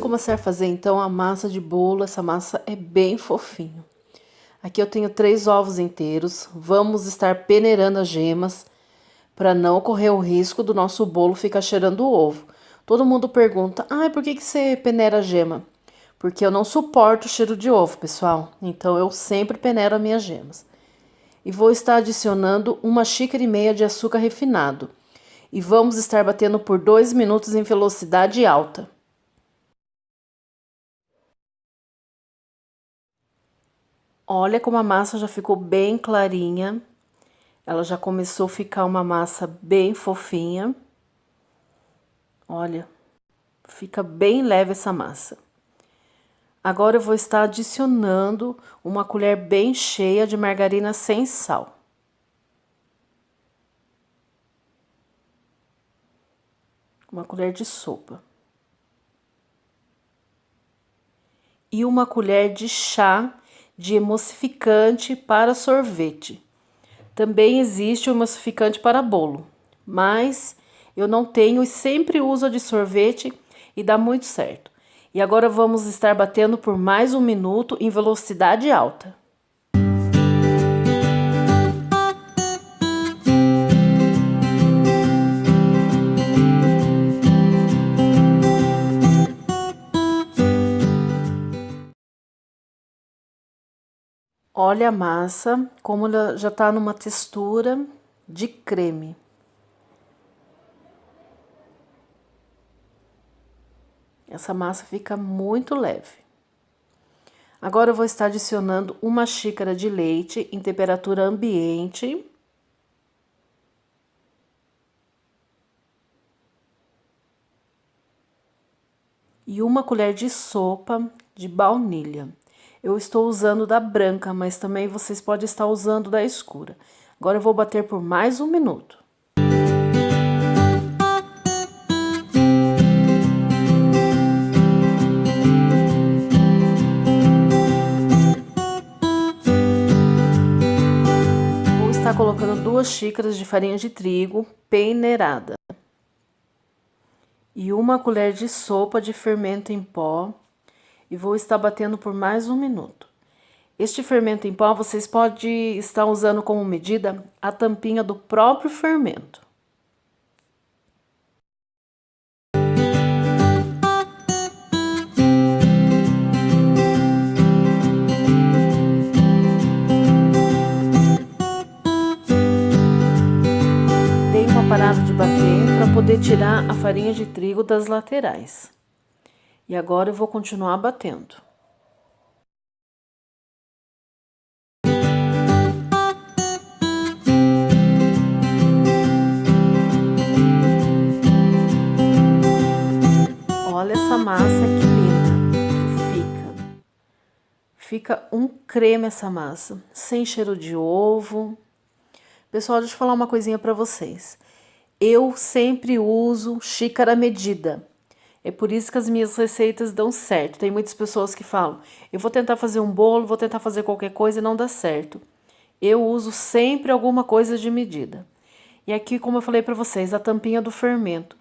começar a fazer então a massa de bolo. Essa massa é bem fofinho. Aqui eu tenho 3 ovos inteiros. Vamos estar peneirando as gemas para não correr o risco do nosso bolo ficar cheirando o ovo. Todo mundo pergunta: "Ah, por que você peneira a gema?" Porque eu não suporto o cheiro de ovo, pessoal. Então eu sempre peneiro as minhas gemas. E vou estar adicionando 1,5 xícaras de açúcar refinado. E vamos estar batendo por 2 minutos em velocidade alta. Olha como a massa já ficou bem clarinha. Ela já começou a ficar uma massa bem fofinha. Olha, fica bem leve essa massa. Agora eu vou estar adicionando uma colher bem cheia de margarina sem sal. Uma colher de sopa. E uma colher de chá de emulsificante para sorvete. Também existe o emulsificante para bolo, mas eu não tenho e sempre uso a de sorvete e dá muito certo. E agora vamos estar batendo por mais 1 minuto em velocidade alta. Olha a massa, como ela já está numa textura de creme. Essa massa fica muito leve. Agora eu vou estar adicionando 1 xícara de leite em temperatura ambiente. E 1 colher de sopa de baunilha. Eu estou usando da branca, mas também vocês podem estar usando da escura. Agora eu vou bater por mais 1 minuto. Vou estar colocando 2 xícaras de farinha de trigo peneirada. E 1 colher de sopa de fermento em pó. E vou estar batendo por mais 1 minuto. Este fermento em pó vocês podem estar usando como medida a tampinha do próprio fermento. Dei uma parada de bater para poder tirar a farinha de trigo das laterais. E agora eu vou continuar batendo. Olha essa massa que linda que fica. Fica um creme essa massa, sem cheiro de ovo. Pessoal, deixa eu falar uma coisinha para vocês. Eu sempre uso xícara medida. É por isso que as minhas receitas dão certo. Tem muitas pessoas que falam: eu vou tentar fazer um bolo, vou tentar fazer qualquer coisa e não dá certo. Eu uso sempre alguma coisa de medida. E aqui, como eu falei para vocês, a tampinha do fermento.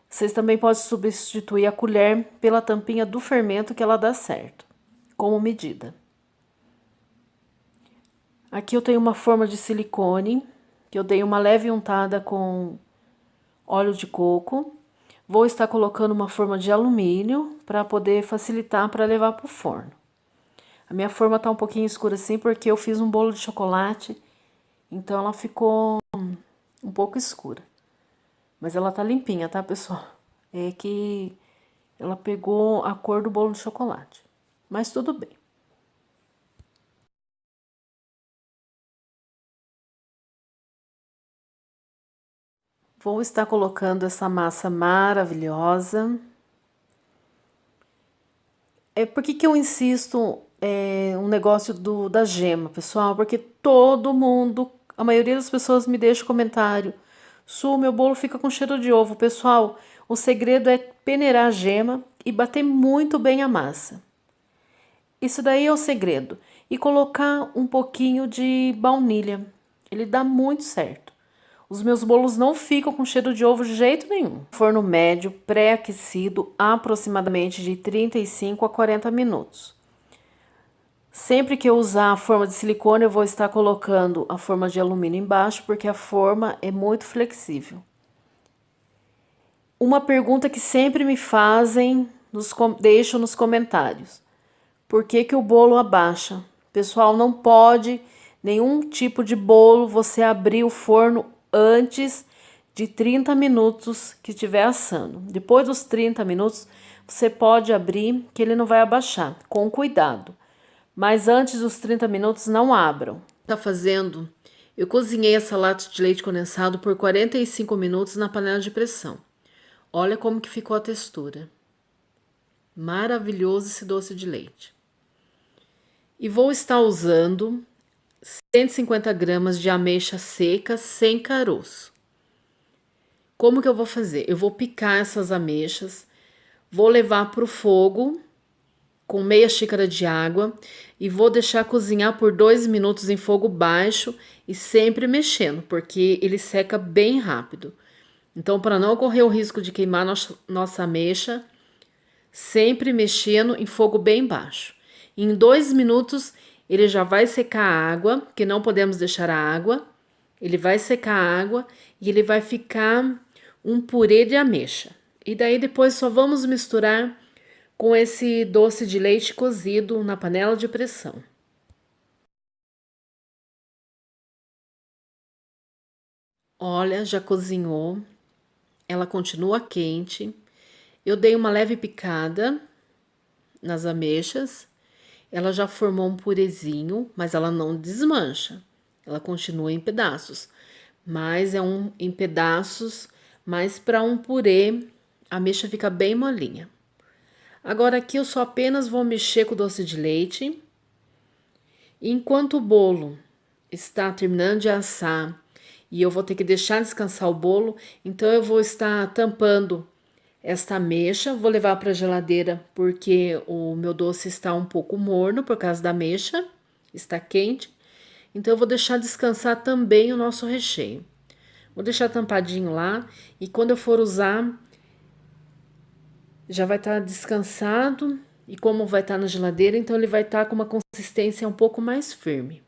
Vocês também podem substituir a colher pela tampinha do fermento que ela dá certo, como medida. Aqui eu tenho uma forma de silicone, que eu dei uma leve untada com óleo de coco. Vou estar colocando uma forma de alumínio para poder facilitar para levar para o forno. A minha forma tá um pouquinho escura assim porque eu fiz um bolo de chocolate, então ela ficou um pouco escura. Mas ela tá limpinha, tá, pessoal? É que ela pegou a cor do bolo de chocolate. Mas tudo bem. Vou estar colocando essa massa maravilhosa. Por que eu insisto um negócio da gema, pessoal? Porque todo mundo, a maioria das pessoas me deixa comentário: Su, meu bolo fica com cheiro de ovo. Pessoal, o segredo é peneirar a gema e bater muito bem a massa. Isso daí é o segredo. E colocar um pouquinho de baunilha. Ele dá muito certo. Os meus bolos não ficam com cheiro de ovo de jeito nenhum. Forno médio, pré-aquecido, aproximadamente de 35 a 40 minutos. Sempre que eu usar a forma de silicone, eu vou estar colocando a forma de alumínio embaixo, porque a forma é muito flexível. Uma pergunta que sempre me fazem, deixo nos comentários. Por que que o bolo abaixa? Pessoal, não pode nenhum tipo de bolo você abrir o forno antes de 30 minutos que estiver assando. Depois dos 30 minutos, você pode abrir que ele não vai abaixar, com cuidado. Mas antes dos 30 minutos, não abram. Tá fazendo? Eu cozinhei essa lata de leite condensado por 45 minutos na panela de pressão. Olha como que ficou a textura. Maravilhoso esse doce de leite. E vou estar usando 150 gramas de ameixa seca sem caroço. Como que eu vou fazer? Eu vou picar essas ameixas, vou levar para o fogo com meia xícara de água e vou deixar cozinhar por 2 minutos em fogo baixo e sempre mexendo, porque ele seca bem rápido. Então, para não correr o risco de queimar nossa ameixa, sempre mexendo em fogo bem baixo. Em 2 minutos, ele já vai secar a água, que não podemos deixar a água. Ele vai secar a água e ele vai ficar um purê de ameixa. E daí depois só vamos misturar com esse doce de leite cozido na panela de pressão. Olha, já cozinhou. Ela continua quente. Eu dei uma leve picada nas ameixas. Ela já formou um purezinho, mas ela não desmancha. Ela continua em pedaços, mas é em pedaços, mas para um purê, a ameixa fica bem molinha. Agora aqui eu só apenas vou mexer com o doce de leite. Enquanto o bolo está terminando de assar e eu vou ter que deixar descansar o bolo, então eu vou estar tampando esta ameixa, vou levar para a geladeira porque o meu doce está um pouco morno por causa da ameixa, está quente. Então eu vou deixar descansar também o nosso recheio. Vou deixar tampadinho lá e quando eu for usar, já vai estar descansado e como vai estar na geladeira, então ele vai estar com uma consistência um pouco mais firme.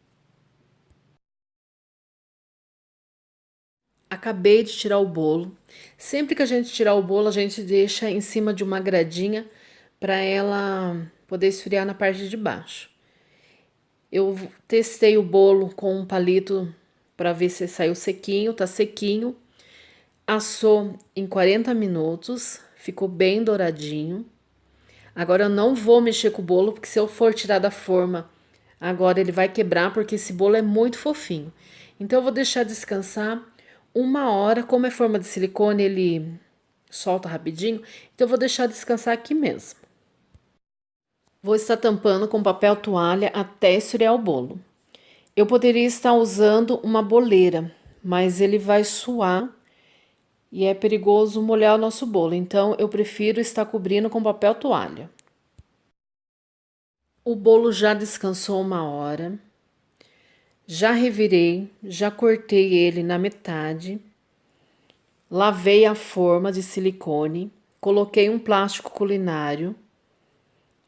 Acabei de tirar o bolo. Sempre que a gente tirar o bolo, a gente deixa em cima de uma gradinha para ela poder esfriar na parte de baixo. Eu testei o bolo com um palito para ver se saiu sequinho, tá sequinho. Assou em 40 minutos, ficou bem douradinho. Agora eu não vou mexer com o bolo, porque se eu for tirar da forma, agora ele vai quebrar, porque esse bolo é muito fofinho. Então eu vou deixar descansar 1 hora, como é forma de silicone, ele solta rapidinho, então eu vou deixar descansar aqui mesmo. Vou estar tampando com papel toalha até esfriar o bolo. Eu poderia estar usando uma boleira, mas ele vai suar e é perigoso molhar o nosso bolo, então eu prefiro estar cobrindo com papel toalha. O bolo já descansou 1 hora, já revirei, já cortei ele na metade, lavei a forma de silicone, coloquei um plástico culinário.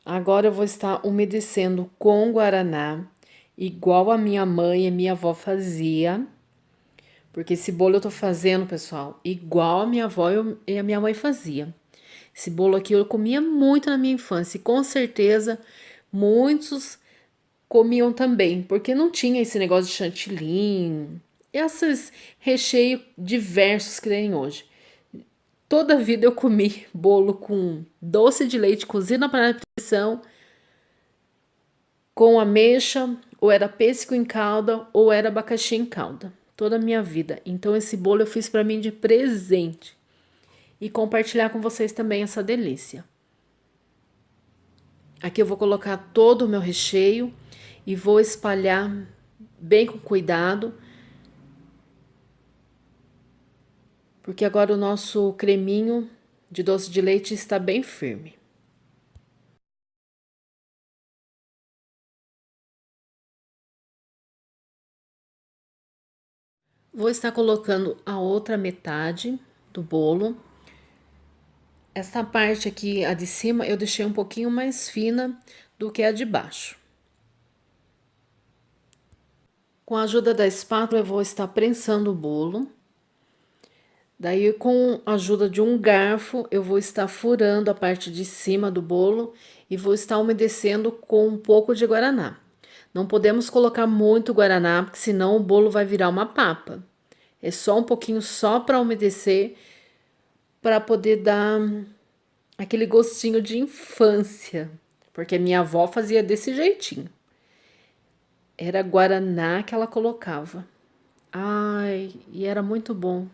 Agora eu vou estar umedecendo com guaraná, igual a minha mãe e minha avó fazia. Porque esse bolo eu tô fazendo, pessoal, igual a minha avó e a minha mãe fazia. Esse bolo aqui eu comia muito na minha infância e com certeza muitos comiam também, porque não tinha esse negócio de chantilly, esses recheios diversos que tem hoje. Toda a vida eu comi bolo com doce de leite cozido na panela de pressão, com ameixa, ou era pêssego em calda, ou era abacaxi em calda. Toda a minha vida. Então esse bolo eu fiz para mim de presente. E compartilhar com vocês também essa delícia. Aqui eu vou colocar todo o meu recheio e vou espalhar bem com cuidado. Porque agora o nosso creminho de doce de leite está bem firme. Vou estar colocando a outra metade do bolo. Essa parte aqui, a de cima, eu deixei um pouquinho mais fina do que a de baixo. Com a ajuda da espátula, eu vou estar prensando o bolo. Daí, com a ajuda de um garfo, eu vou estar furando a parte de cima do bolo e vou estar umedecendo com um pouco de guaraná. Não podemos colocar muito guaraná, porque senão o bolo vai virar uma papa. É só um pouquinho só para umedecer, para poder dar aquele gostinho de infância, porque minha avó fazia desse jeitinho. Era guaraná que ela colocava. Ai, e era muito bom.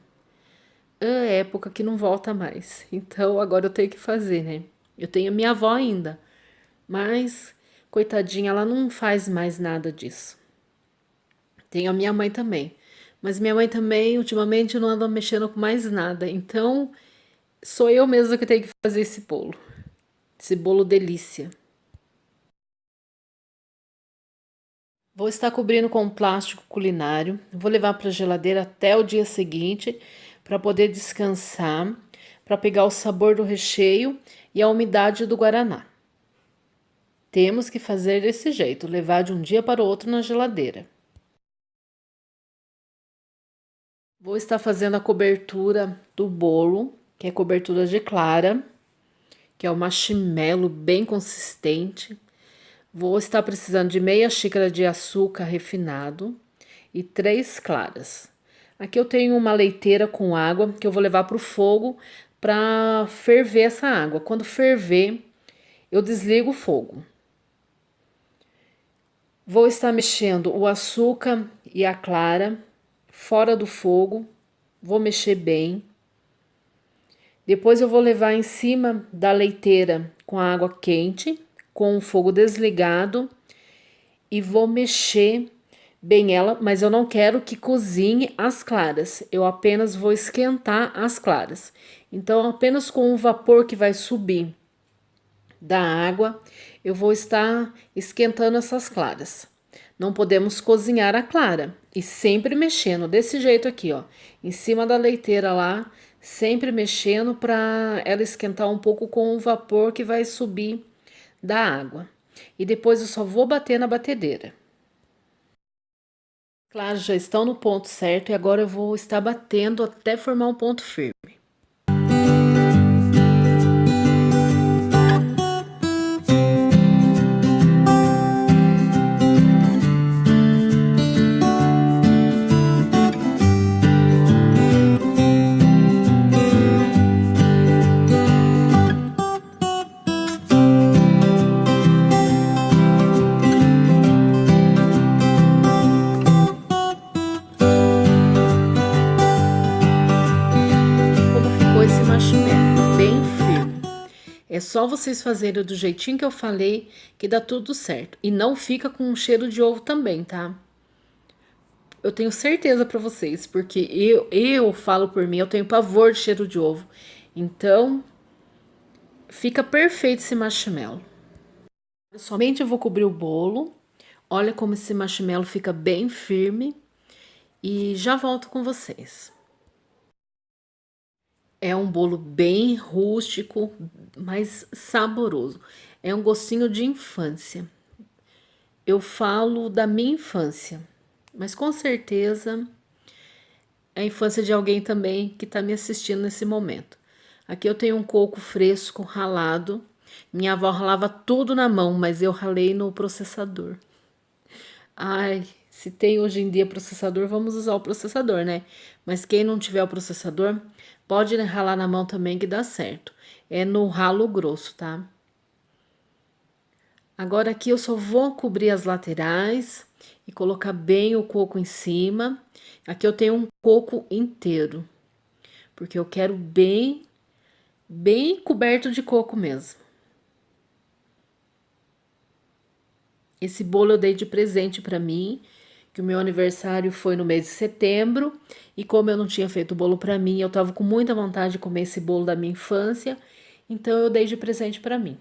É época que não volta mais. Então agora eu tenho que fazer, né? Eu tenho minha avó ainda, mas coitadinha, ela não faz mais nada disso. Tenho a minha mãe também. Mas minha mãe também, ultimamente, não anda mexendo com mais nada. Então, sou eu mesma que tenho que fazer esse bolo. Esse bolo delícia. Vou estar cobrindo com plástico culinário. Vou levar para a geladeira até o dia seguinte para poder descansar, para pegar o sabor do recheio e a umidade do guaraná. Temos que fazer desse jeito, levar de um dia para o outro na geladeira. Vou estar fazendo a cobertura do bolo, que é cobertura de clara, que é o marshmallow bem consistente. Vou estar precisando de meia xícara de açúcar refinado e 3 claras. Aqui eu tenho uma leiteira com água que eu vou levar para o fogo para ferver essa água. Quando ferver, eu desligo o fogo. Vou estar mexendo o açúcar e a clara fora do fogo. Vou mexer bem. Depois eu vou levar em cima da leiteira com a água quente, com o fogo desligado, e vou mexer bem ela, mas eu não quero que cozinhe as claras. Eu apenas vou esquentar as claras. Então, apenas com o vapor que vai subir da água, eu vou estar esquentando essas claras. Não podemos cozinhar a clara e sempre mexendo desse jeito aqui, ó, em cima da leiteira lá, sempre mexendo para ela esquentar um pouco com o vapor que vai subir da água. E depois eu só vou bater na batedeira. Claro, já estão no ponto certo e agora eu vou estar batendo até formar um ponto firme. Como ficou esse marshmallow? Bem firme. É só vocês fazerem do jeitinho que eu falei que dá tudo certo. E não fica com um cheiro de ovo também, tá? Eu tenho certeza pra vocês, porque eu falo por mim, eu tenho pavor de cheiro de ovo. Então, fica perfeito esse marshmallow. Somente eu vou cobrir o bolo. Olha como esse marshmallow fica bem firme. E já volto com vocês. É um bolo bem rústico, mas saboroso. É um gostinho de infância. Eu falo da minha infância, mas com certeza é a infância de alguém também que está me assistindo nesse momento. Aqui eu tenho um coco fresco ralado. Minha avó ralava tudo na mão, mas eu ralei no processador. Ai, se tem hoje em dia processador, vamos usar o processador, né? Mas quem não tiver o processador, pode ralar na mão também que dá certo. É no ralo grosso, tá? Agora aqui eu só vou cobrir as laterais e colocar bem o coco em cima. Aqui eu tenho um coco inteiro, porque eu quero bem coberto de coco mesmo. Esse bolo eu dei de presente para mim, que o meu aniversário foi no mês de setembro, e como eu não tinha feito bolo para mim, eu tava com muita vontade de comer esse bolo da minha infância, então eu dei de presente para mim.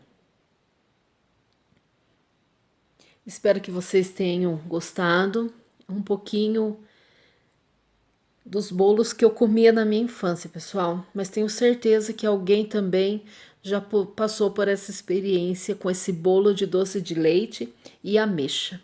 Espero que vocês tenham gostado, um pouquinho dos bolos que eu comia na minha infância, pessoal. Mas tenho certeza que alguém também já passou por essa experiência com esse bolo de doce de leite e ameixa.